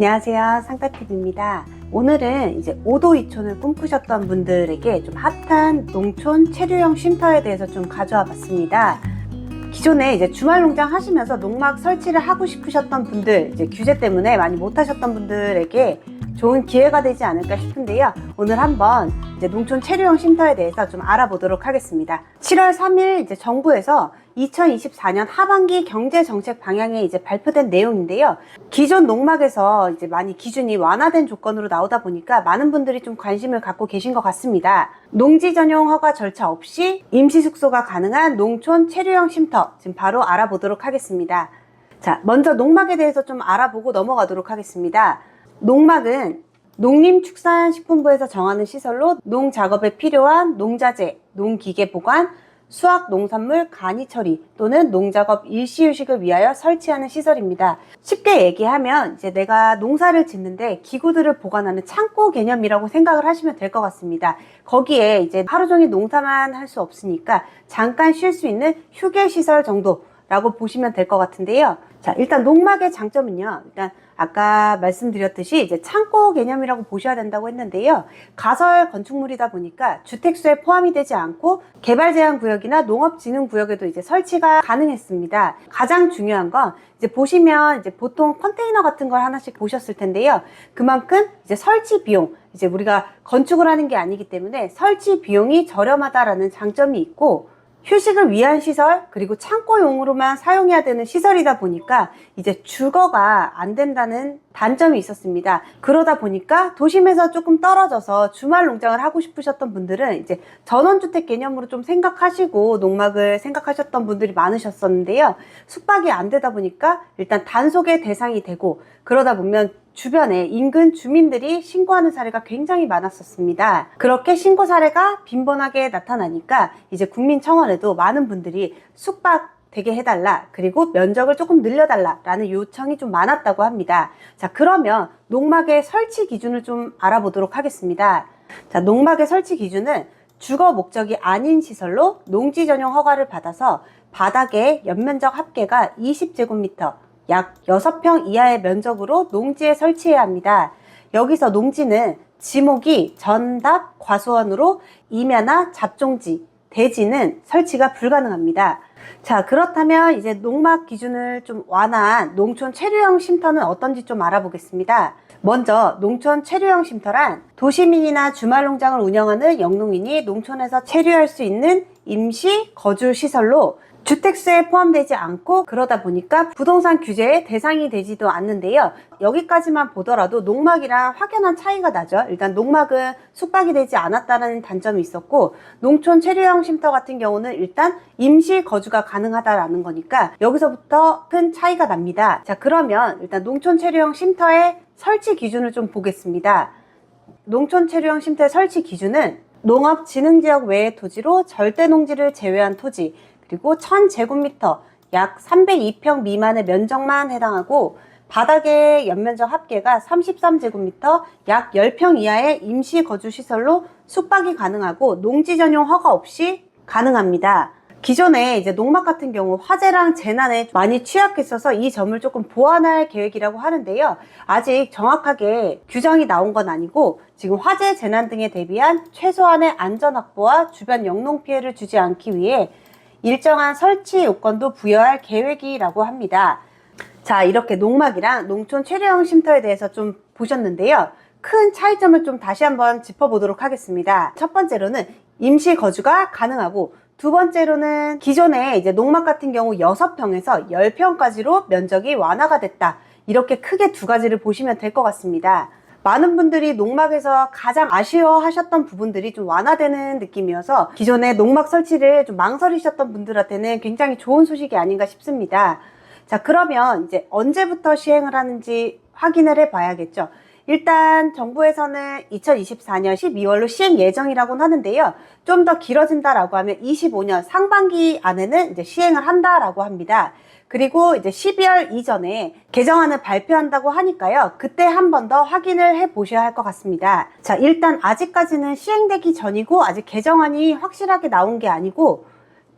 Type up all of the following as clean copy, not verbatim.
안녕하세요, 상따TV입니다. 오늘은 이제 5도 2촌을 꿈꾸셨던 분들에게 좀 핫한 농촌 체류형 쉼터에 대해서 좀 가져와 봤습니다. 기존에 이제 주말 농장 하시면서 농막 설치를 하고 싶으셨던 분들, 이제 규제 때문에 많이 못 하셨던 분들에게 좋은 기회가 되지 않을까 싶은데요. 오늘 한번 이제 농촌 체류형 쉼터에 대해서 좀 알아보도록 하겠습니다. 7월 3일 이제 정부에서 2024년 하반기 경제정책 방향에 이제 발표된 내용인데요. 기존 농막에서 이제 많이 기준이 완화된 조건으로 나오다 보니까 많은 분들이 좀 관심을 갖고 계신 것 같습니다. 농지 전용 허가 절차 없이 임시 숙소가 가능한 농촌 체류형 쉼터 지금 바로 알아보도록 하겠습니다. 자, 먼저 농막에 대해서 좀 알아보고 넘어가도록 하겠습니다. 농막은 농림축산식품부에서 정하는 시설로 농작업에 필요한 농자재, 농기계 보관, 수확 농산물 간이 처리 또는 농작업 일시휴식을 위하여 설치하는 시설입니다. 쉽게 얘기하면 이제 내가 농사를 짓는데 기구들을 보관하는 창고 개념이라고 생각을 하시면 될 것 같습니다. 거기에 이제 하루 종일 농사만 할 수 없으니까 잠깐 쉴 수 있는 휴게시설 정도라고 보시면 될 것 같은데요. 자, 일단 농막의 장점은요. 일단 아까 말씀드렸듯이 이제 창고 개념이라고 보셔야 된다고 했는데요. 가설 건축물이다 보니까 주택수에 포함이 되지 않고 개발 제한 구역이나 농업 진흥 구역에도 이제 설치가 가능했습니다. 가장 중요한 건 이제 보시면 이제 보통 컨테이너 같은 걸 하나씩 보셨을 텐데요. 그만큼 이제 설치 비용, 이제 우리가 건축을 하는 게 아니기 때문에 설치 비용이 저렴하다라는 장점이 있고, 휴식을 위한 시설 그리고 창고용으로만 사용해야 되는 시설이다 보니까 이제 주거가 안 된다는 단점이 있었습니다. 그러다 보니까 도심에서 조금 떨어져서 주말 농장을 하고 싶으셨던 분들은 이제 전원주택 개념으로 좀 생각하시고 농막을 생각하셨던 분들이 많으셨었는데요. 숙박이 안 되다 보니까 일단 단속의 대상이 되고, 그러다 보면 주변에 인근 주민들이 신고하는 사례가 굉장히 많았었습니다. 그렇게 신고 사례가 빈번하게 나타나니까 이제 국민청원에도 많은 분들이 숙박 되게 해달라, 그리고 면적을 조금 늘려달라 라는 요청이 좀 많았다고 합니다. 자, 그러면 농막의 설치 기준을 좀 알아보도록 하겠습니다. 자, 농막의 설치 기준은 주거 목적이 아닌 시설로 농지 전용 허가를 받아서 바닥의 연면적 합계가 20제곱미터, 약 6평 이하의 면적으로 농지에 설치해야 합니다. 여기서 농지는 지목이 전답 과수원으로 임야나 잡종지, 대지는 설치가 불가능합니다. 자, 그렇다면 이제 농막 기준을 좀 완화한 농촌 체류형 쉼터는 어떤지 좀 알아보겠습니다. 먼저 농촌 체류형 쉼터란 도시민이나 주말 농장을 운영하는 영농인이 농촌에서 체류할 수 있는 임시 거주 시설로 주택수에 포함되지 않고, 그러다 보니까 부동산 규제의 대상이 되지도 않는데요. 여기까지만 보더라도 농막이랑 확연한 차이가 나죠. 일단 농막은 숙박이 되지 않았다는 단점이 있었고, 농촌 체류형 쉼터 같은 경우는 일단 임시 거주가 가능하다라는 거니까 여기서부터 큰 차이가 납니다. 자, 그러면 일단 농촌 체류형 쉼터의 설치 기준을 좀 보겠습니다. 농촌 체류형 쉼터의 설치 기준은 농업 진흥지역 외의 토지로 절대 농지를 제외한 토지, 그리고 1000제곱미터, 약 302평 미만의 면적만 해당하고, 바닥의 연면적 합계가 33제곱미터, 약 10평 이하의 임시 거주 시설로 숙박이 가능하고 농지 전용 허가 없이 가능합니다. 기존에 이제 농막 같은 경우 화재랑 재난에 많이 취약했어서 이 점을 조금 보완할 계획이라고 하는데요. 아직 정확하게 규정이 나온 건 아니고, 지금 화재 재난 등에 대비한 최소한의 안전 확보와 주변 영농 피해를 주지 않기 위해 일정한 설치 요건도 부여할 계획이라고 합니다. 자, 이렇게 농막이랑 농촌 체류형 쉼터에 대해서 좀 보셨는데요. 큰 차이점을 좀 다시 한번 짚어보도록 하겠습니다. 첫 번째로는 임시 거주가 가능하고, 두 번째로는 기존에 이제 농막 같은 경우 6평에서 10평까지로 면적이 완화가 됐다. 이렇게 크게 두 가지를 보시면 될 것 같습니다. 많은 분들이 농막에서 가장 아쉬워하셨던 부분들이 좀 완화되는 느낌이어서 기존에 농막 설치를 좀 망설이셨던 분들한테는 굉장히 좋은 소식이 아닌가 싶습니다. 자, 그러면 이제 언제부터 시행을 하는지 확인을 해 봐야겠죠. 일단 정부에서는 2024년 12월로 시행 예정이라고는 하는데요. 좀 더 길어진다라고 하면 25년 상반기 안에는 이제 시행을 한다라고 합니다. 그리고 이제 12월 이전에 개정안을 발표한다고 하니까요. 그때 한 번 더 확인을 해 보셔야 할 것 같습니다. 자, 일단 아직까지는 시행되기 전이고 아직 개정안이 확실하게 나온 게 아니고,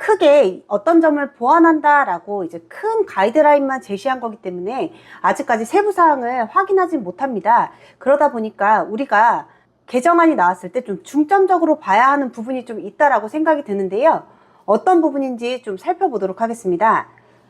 크게 어떤 점을 보완한다라고 이제 큰 가이드라인만 제시한 거기 때문에 아직까지 세부 사항을 확인하지 못합니다. 그러다 보니까 우리가 개정안이 나왔을 때 좀 중점적으로 봐야 하는 부분이 좀 있다라고 생각이 드는데요. 어떤 부분인지 좀 살펴보도록 하겠습니다.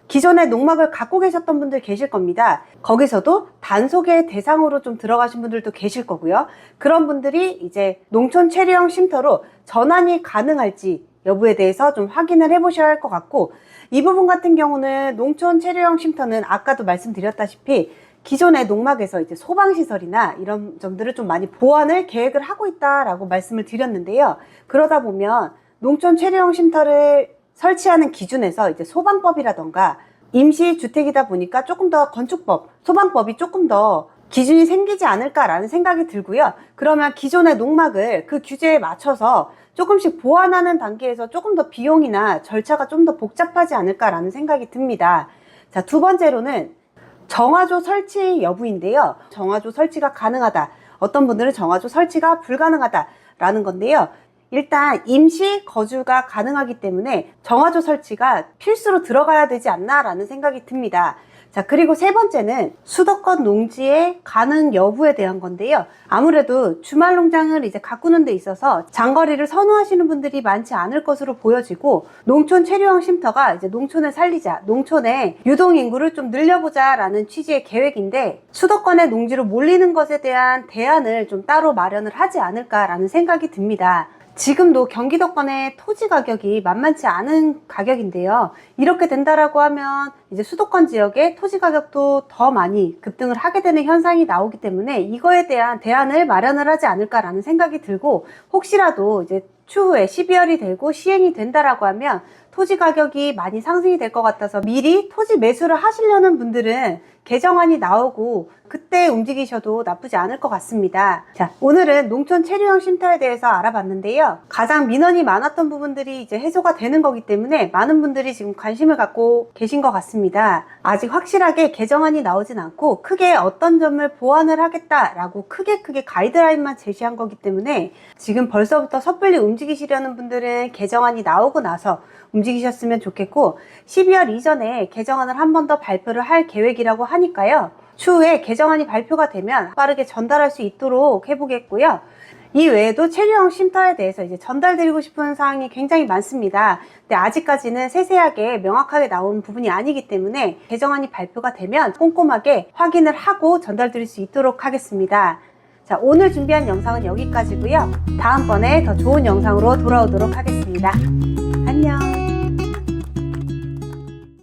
기존에 농막을 갖고 계셨던 분들 계실 겁니다. 거기서도 단속의 대상으로 좀 들어가신 분들도 계실 거고요. 그런 분들이 이제 농촌 체류형 쉼터로 전환이 가능할지 여부에 대해서 좀 확인을 해보셔야 할 것 같고, 이 부분 같은 경우는 농촌 체류형 쉼터는 아까도 말씀드렸다시피 기존의 농막에서 이제 소방시설이나 이런 점들을 좀 많이 보완을 계획을 하고 있다라고 말씀을 드렸는데요. 그러다 보면 농촌 체류형 쉼터를 설치하는 기준에서 이제 소방법이라던가 임시주택이다 보니까 조금 더 건축법, 소방법이 조금 더 기준이 생기지 않을까라는 생각이 들고요. 그러면 기존의 농막을 그 규제에 맞춰서 조금씩 보완하는 단계에서 조금 더 비용이나 절차가 좀 더 복잡하지 않을까라는 생각이 듭니다. 자, 두 번째로는 정화조 설치 여부인데요. 정화조 설치가 가능하다. 어떤 분들은 정화조 설치가 불가능하다라는 건데요. 일단 임시 거주가 가능하기 때문에 정화조 설치가 필수로 들어가야 되지 않나 라는 생각이 듭니다. 자, 그리고 세 번째는 수도권 농지의 가능 여부에 대한 건데요. 아무래도 주말 농장을 이제 가꾸는 데 있어서 장거리를 선호하시는 분들이 많지 않을 것으로 보여지고, 농촌 체류형 쉼터가 이제 농촌을 살리자, 농촌의 유동 인구를 좀 늘려보자 라는 취지의 계획인데, 수도권의 농지로 몰리는 것에 대한 대안을 좀 따로 마련을 하지 않을까라는 생각이 듭니다. 지금도 경기도권의 토지 가격이 만만치 않은 가격인데요. 이렇게 된다라고 하면 이제 수도권 지역의 토지 가격도 더 많이 급등을 하게 되는 현상이 나오기 때문에 이거에 대한 대안을 마련을 하지 않을까라는 생각이 들고, 혹시라도 이제 추후에 12월이 되고 시행이 된다라고 하면 토지 가격이 많이 상승이 될 것 같아서 미리 토지 매수를 하시려는 분들은 개정안이 나오고 그때 움직이셔도 나쁘지 않을 것 같습니다. 자, 오늘은 농촌 체류형 쉼터에 대해서 알아봤는데요. 가장 민원이 많았던 부분들이 이제 해소가 되는 거기 때문에 많은 분들이 지금 관심을 갖고 계신 것 같습니다. 아직 확실하게 개정안이 나오진 않고 크게 어떤 점을 보완을 하겠다라고 크게 가이드라인만 제시한 거기 때문에 지금 벌써부터 섣불리 움직이시려는 분들은 개정안이 나오고 나서 움직이셨으면 좋겠고, 12월 이전에 개정안을 한 번 더 발표를 할 계획이라고 하니까요. 추후에 개정안이 발표가 되면 빠르게 전달할 수 있도록 해보겠고요. 이 외에도 체류형 쉼터에 대해서 이제 전달드리고 싶은 사항이 굉장히 많습니다. 근데 아직까지는 세세하게 명확하게 나온 부분이 아니기 때문에 개정안이 발표가 되면 꼼꼼하게 확인을 하고 전달드릴 수 있도록 하겠습니다. 자, 오늘 준비한 영상은 여기까지고요. 다음번에 더 좋은 영상으로 돌아오도록 하겠습니다.